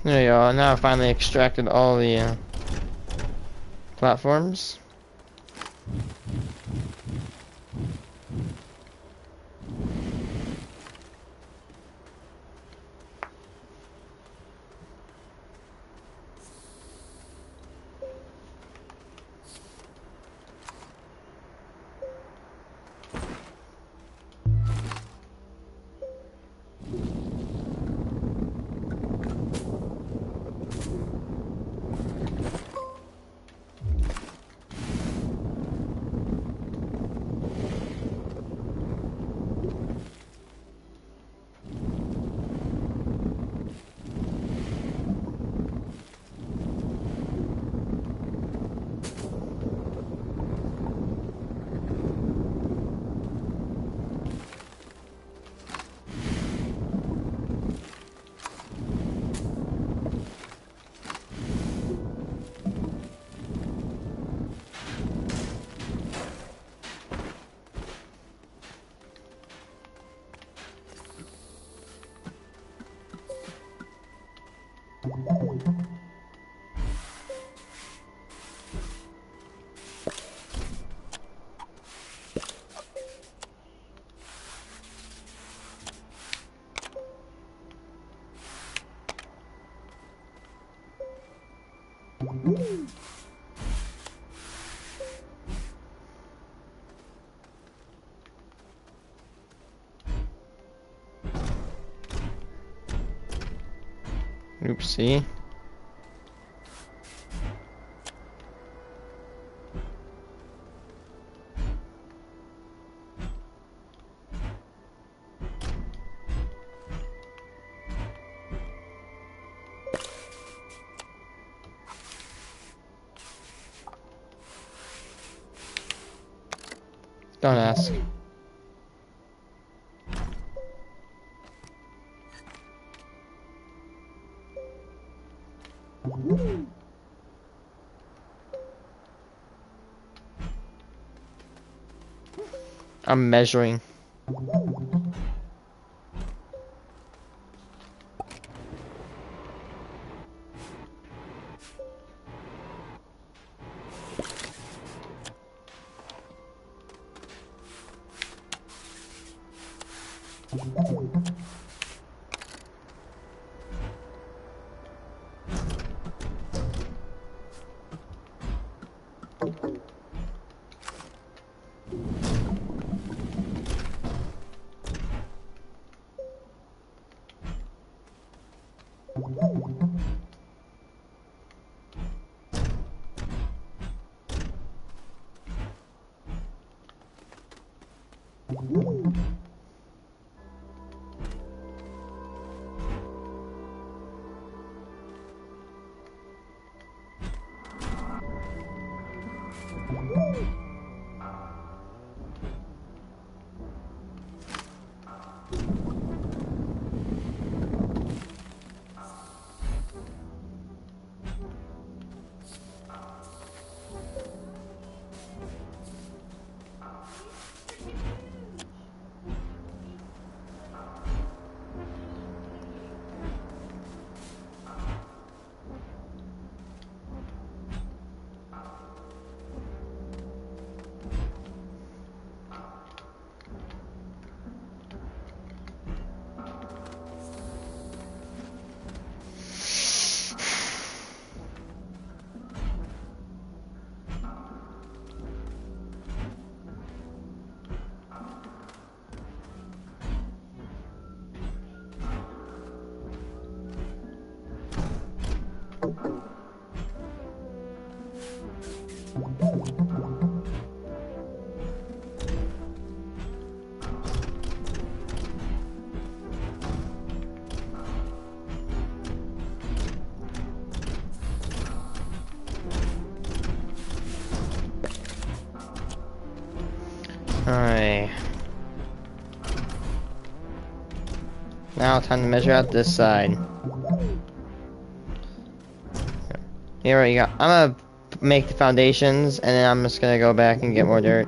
There you go. Now I finally extracted all the platforms. Oopsie. Don't ask. I'm measuring. Alright. Now time to measure out this side. Here we go. I'm gonna make the foundations and then I'm just gonna go back and get more dirt.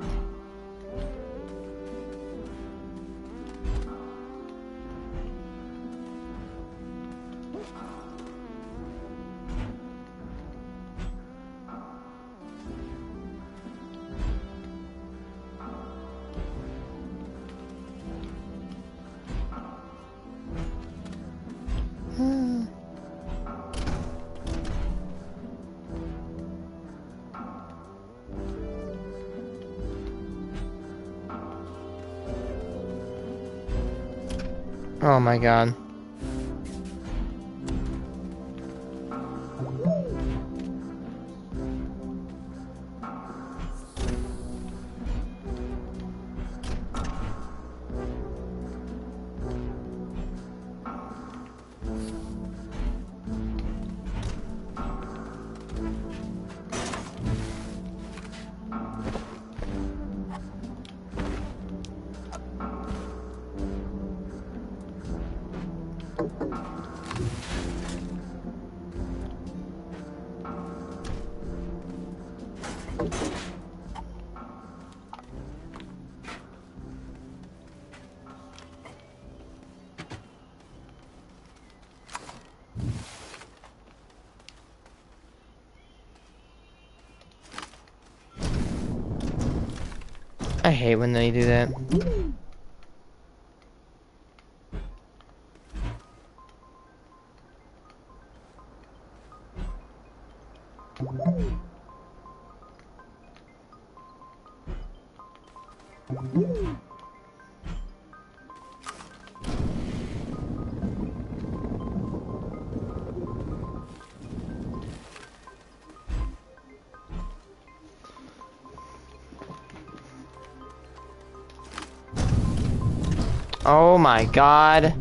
Oh my god. I hate when they do that. Oh my god.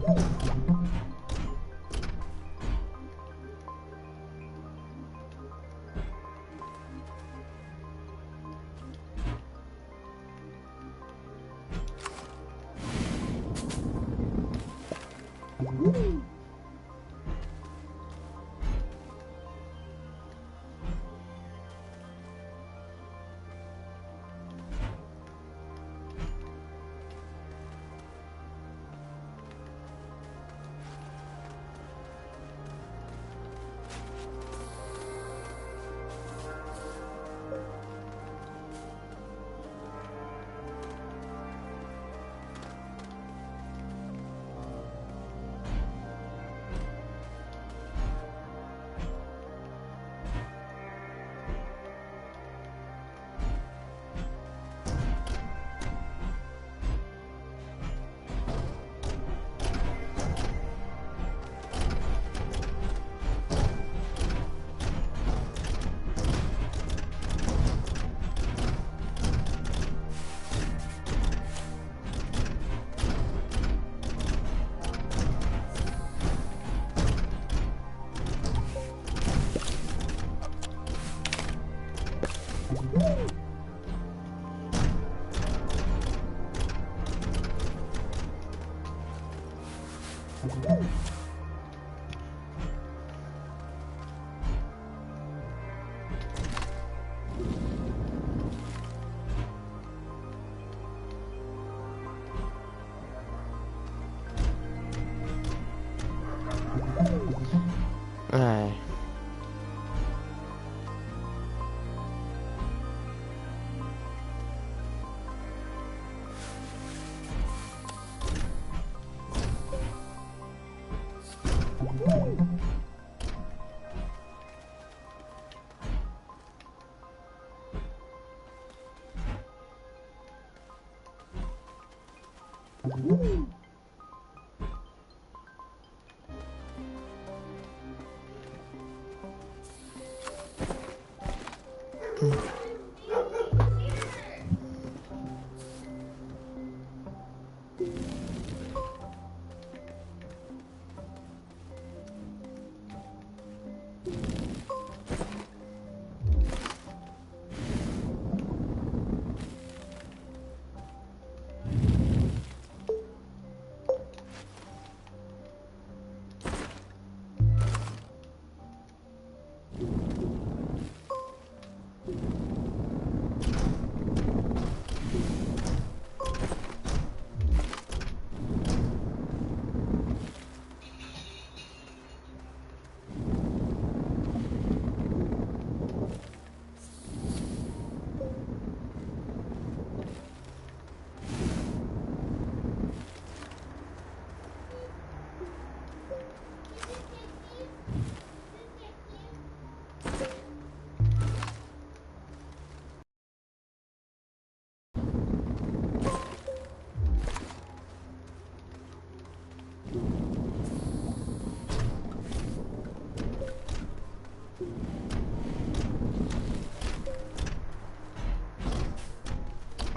Alright.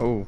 Oh.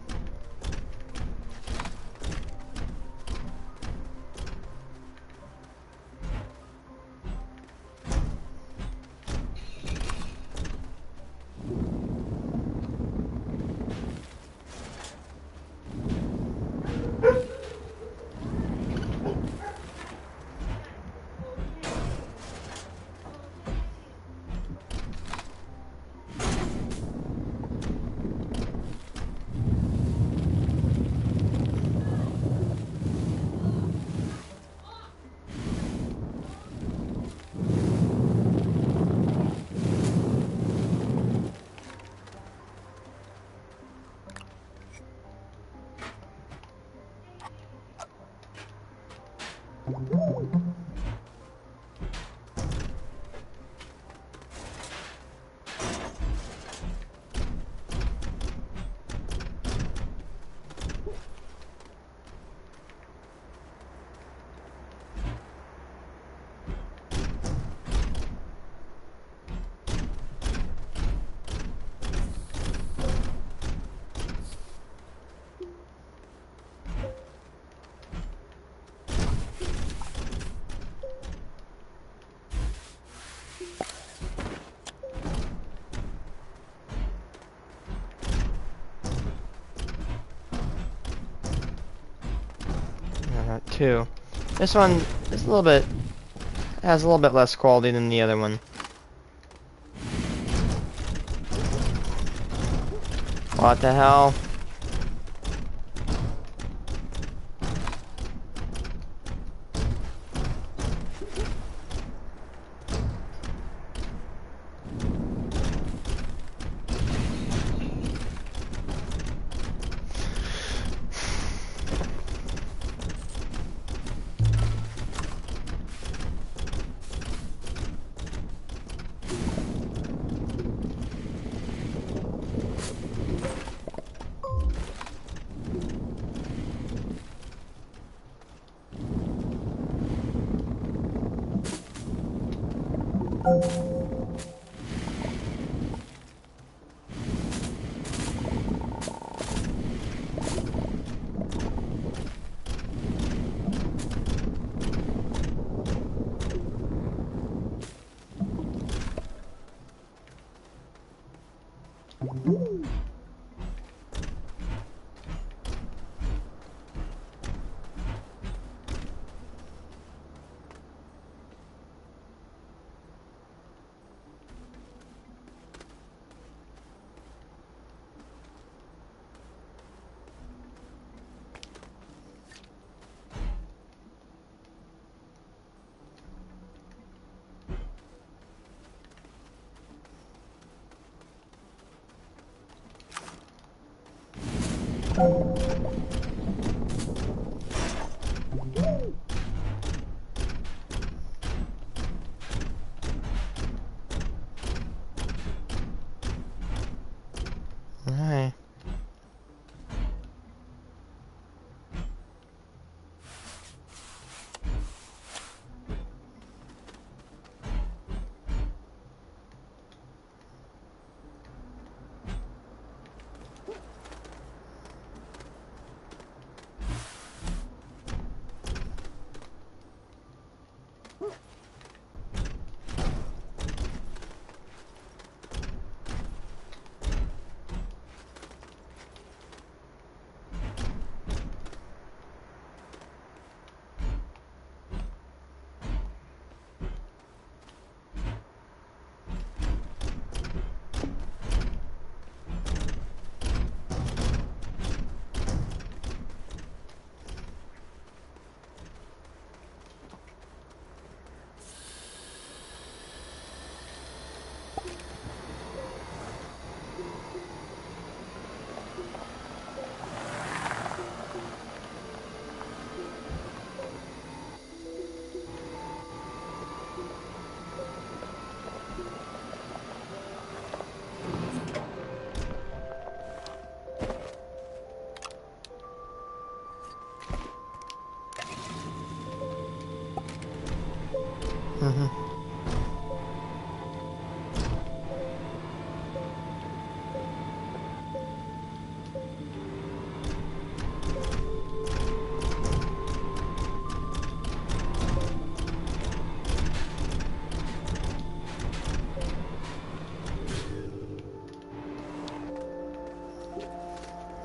Two. This one is a little bit, has a little bit less quality than the other one. What the hell?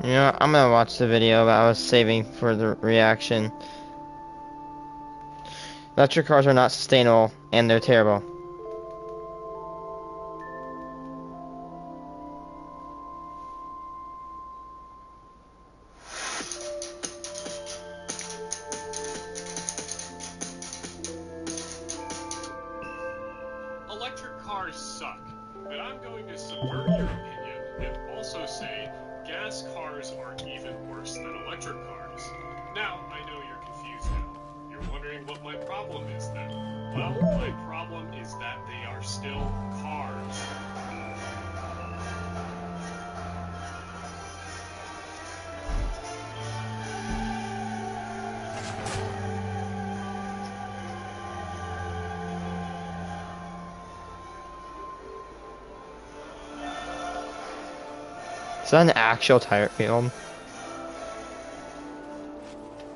You know, I'm gonna watch the video, but I was saving for the reaction. Electric cars are not sustainable, and they're terrible. Electric cars suck, but I'm going to subvert your opinion and also say gas cars are even worse than electric cars. Now, I know you're confused now. You're wondering what my problem is then. Well, my problem is that they are still cars. Is that an actual tire field?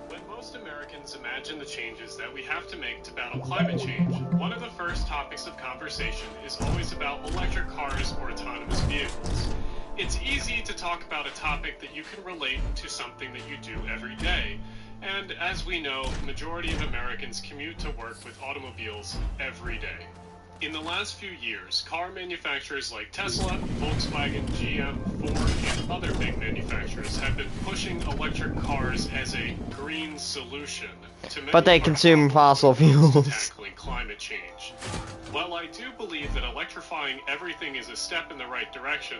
When most Americans imagine the changes that we have to make to battle climate change, one of the first topics of conversation is always about electric cars or autonomous vehicles. It's easy to talk about a topic that you can relate to something that you do every day. And as we know, the majority of Americans commute to work with automobiles every day. In the last few years, car manufacturers like Tesla, Volkswagen, GM, Ford, and other big manufacturers have been pushing electric cars as a green solution to many But they of our consume problems fossil when it comes to fuels. tackling climate change. While I do believe that electrifying everything is a step in the right direction,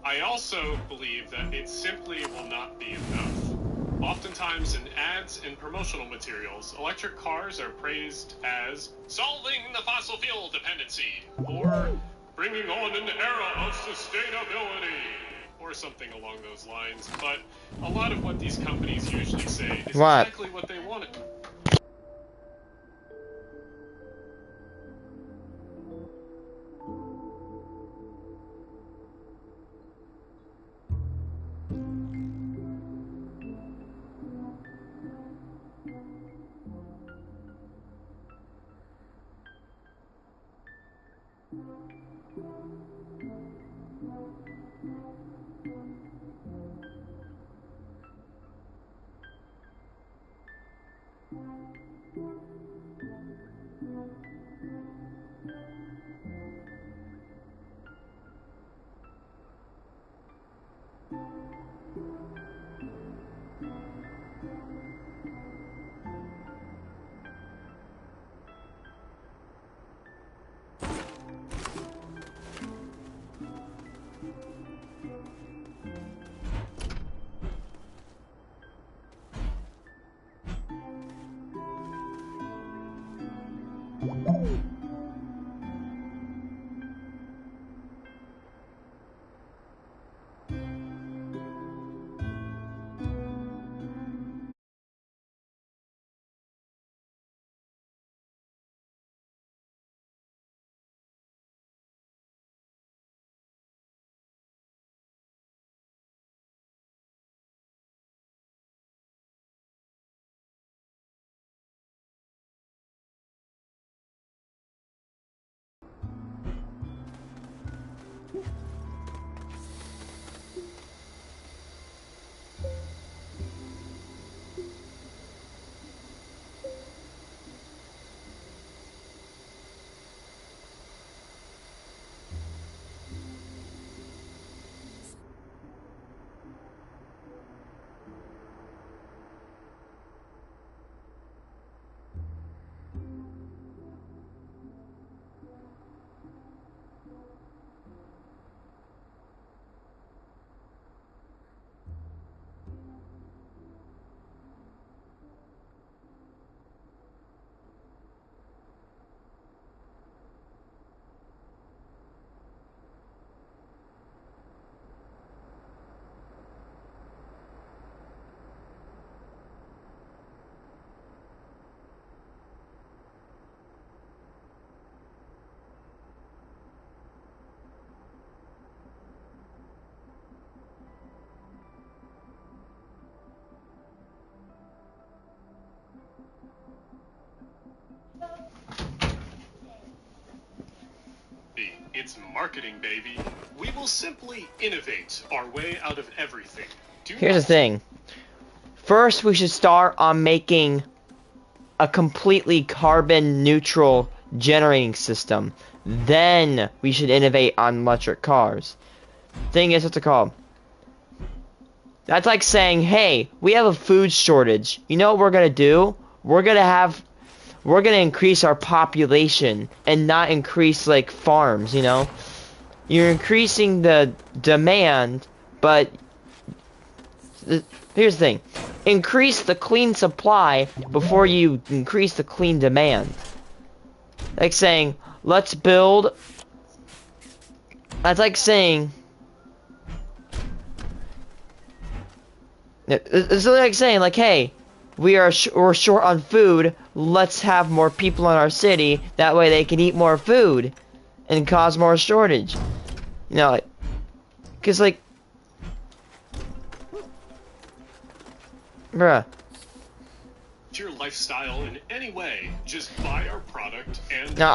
I also believe that it simply will not be enough. Oftentimes in ads and promotional materials, electric cars are praised as solving the fossil fuel dependency, or bringing on an era of sustainability, or something along those lines. But a lot of what these companies usually say is What? exactly what they wanted. It's marketing, baby. We will simply innovate our way out of everything. Here's the thing. First, we should start on making a completely carbon neutral generating system. Then we should innovate on electric cars. Thing is, what's it called? That's like saying, hey, we have a food shortage. You know what we're gonna do? We're gonna increase our population and not increase like farms, you know? You're increasing the demand, but here's the thing. Increase the clean supply before you increase the clean demand. Like saying, let's build... That's like saying... It's like saying, like, hey, we're short on food, let's have more people in our city, that way they can eat more food and cause more shortage. You know, like, cause like, bruh. Your lifestyle in any way, just buy our product and Now,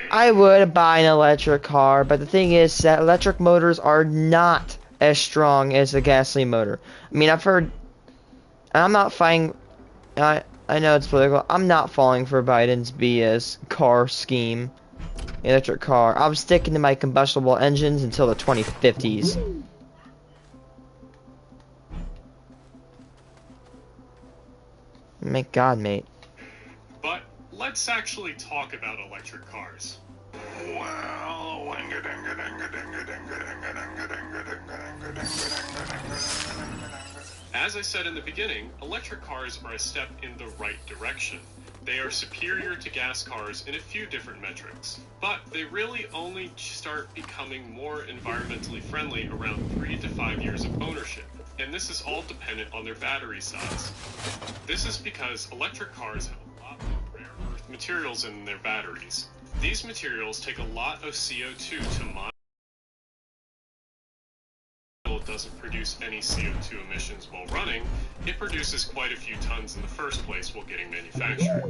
I would buy an electric car, but the thing is that electric motors are not as strong as a gasoline motor. I mean, I've heard, and I'm not fighting, I know it's political, I'm not falling for Biden's BS car scheme, electric car. I'm sticking to my combustible engines until the 2050s. My God, mate. But let's actually talk about electric cars. Well, as I said in the beginning, electric cars are a step in the right direction. They are superior to gas cars in a few different metrics, but they really only start becoming more environmentally friendly around 3 to 5 years of ownership, and this is all dependent on their battery size. This is because electric cars have a lot of rare earth materials in their batteries. These materials take a lot of CO2 to mine. It doesn't produce any CO2 emissions while running, it produces quite a few tons in the first place while getting manufactured.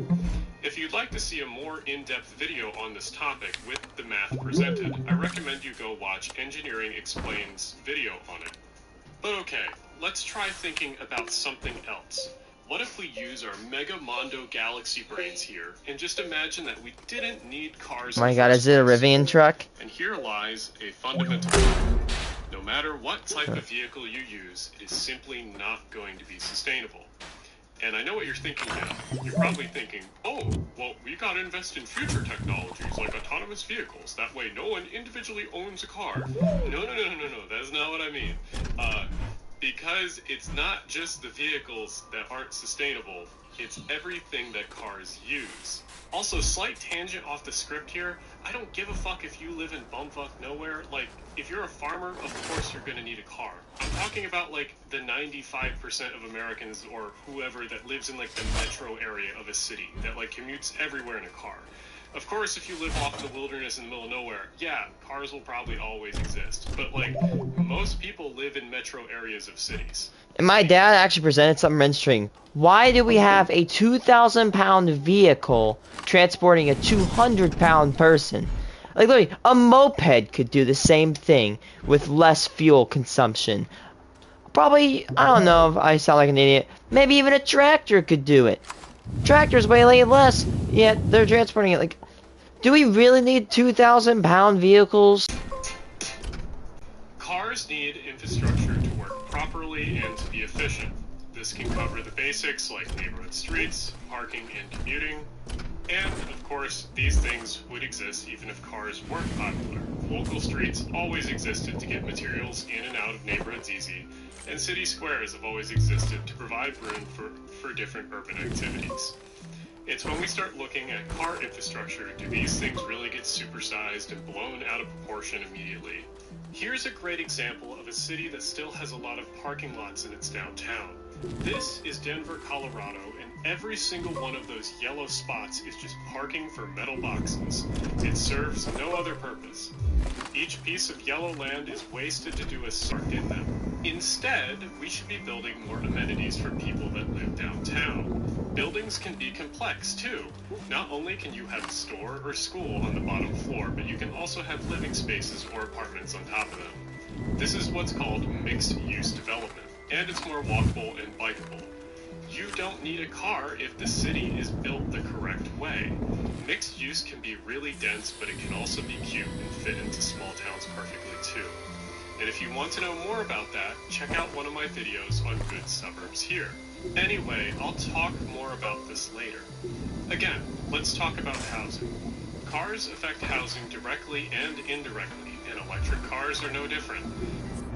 If you'd like to see a more in-depth video on this topic with the math presented, I recommend you go watch Engineering Explains video on it. But okay, let's try thinking about something else. What if we use our Mega Mondo Galaxy brains here and just imagine that we didn't need cars? Oh my God, is it a Rivian truck? And here lies a fundamental problem. No matter what type of vehicle you use, it is simply not going to be sustainable. And I know what you're thinking now. You're probably thinking, oh, well, we gotta invest in future technologies like autonomous vehicles. That way no one individually owns a car. No, that's not what I mean. Because it's not just the vehicles that aren't sustainable, it's everything that cars use. Also, slight tangent off the script here, I don't give a fuck if you live in bumfuck nowhere. Like, if you're a farmer, of course you're gonna need a car. I'm talking about, like, the 95% of Americans or whoever that lives in, like, the metro area of a city, that, like, commutes everywhere in a car. Of course, if you live off in the wilderness in the middle of nowhere, yeah, cars will probably always exist. But, like, most people live in metro areas of cities. And my dad actually presented something interesting. Why do we have a 2,000-pound vehicle transporting a 200-pound person? Like, literally, a moped could do the same thing with less fuel consumption. Probably, I don't know if I sound like an idiot, maybe even a tractor could do it. Tractors weigh less, yet they're transporting it. Like, do we really need 2,000-pound vehicles? Cars need infrastructure to work properly and to be efficient. This can cover the basics like neighborhood streets, parking and commuting, and of course these things would exist even if cars weren't popular. Local streets always existed to get materials in and out of neighborhoods easy, and city squares have always existed to provide room for different urban activities. It's when we start looking at car infrastructure do these things really get supersized and blown out of proportion immediately. Here's a great example of a city that still has a lot of parking lots in its downtown. This is Denver, Colorado, and every single one of those yellow spots is just parking for metal boxes. It serves no other purpose. Each piece of yellow land is wasted to do a start in them. Instead, we should be building more amenities for people that live downtown. Buildings can be complex too. Not only can you have a store or school on the bottom floor, but you can also have living spaces or apartments on top of them. This is what's called mixed-use development, and it's more walkable and bikeable. You don't need a car if the city is built the correct way. Mixed use can be really dense, but it can also be cute and fit into small towns perfectly too. And if you want to know more about that, check out one of my videos on good suburbs here. Anyway, I'll talk more about this later. Again, let's talk about housing. Cars affect housing directly and indirectly, and electric cars are no different.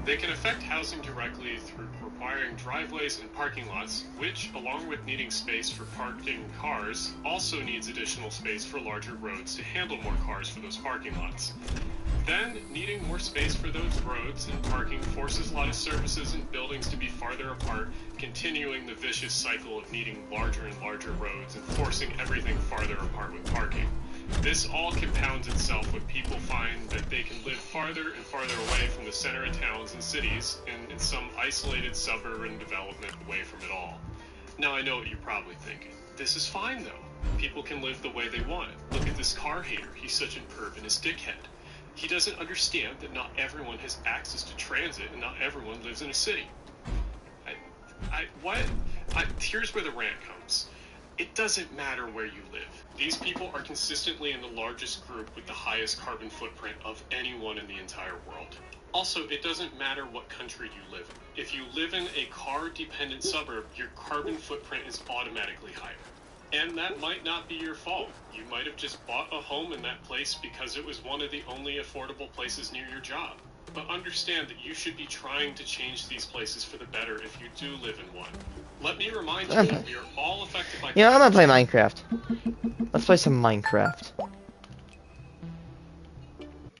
They can affect housing directly through requiring driveways and parking lots, which, along with needing space for parking cars, also needs additional space for larger roads to handle more cars for those parking lots. Then, needing more space for those roads and parking forces a lot of services and buildings to be farther apart, continuing the vicious cycle of needing larger and larger roads and forcing everything farther apart with parking. This all compounds itself when people find that they can live farther and farther away from the center of towns and cities and in some isolated suburban development away from it all. Now I know what you're probably thinking. This is fine though. People can live the way they want. Look at this car hater. He's such an urbanist dickhead. He doesn't understand that not everyone has access to transit and not everyone lives in a city. Here's where the rant comes. It doesn't matter where you live. These people are consistently in the largest group with the highest carbon footprint of anyone in the entire world. Also, it doesn't matter what country you live in. If you live in a car-dependent suburb, your carbon footprint is automatically higher. And that might not be your fault. You might have just bought a home in that place because it was one of the only affordable places near your job. But understand that you should be trying to change these places for the better if you do live in one. Let me remind you that we are all affected by... You know, I'm gonna play Minecraft. Let's play some Minecraft.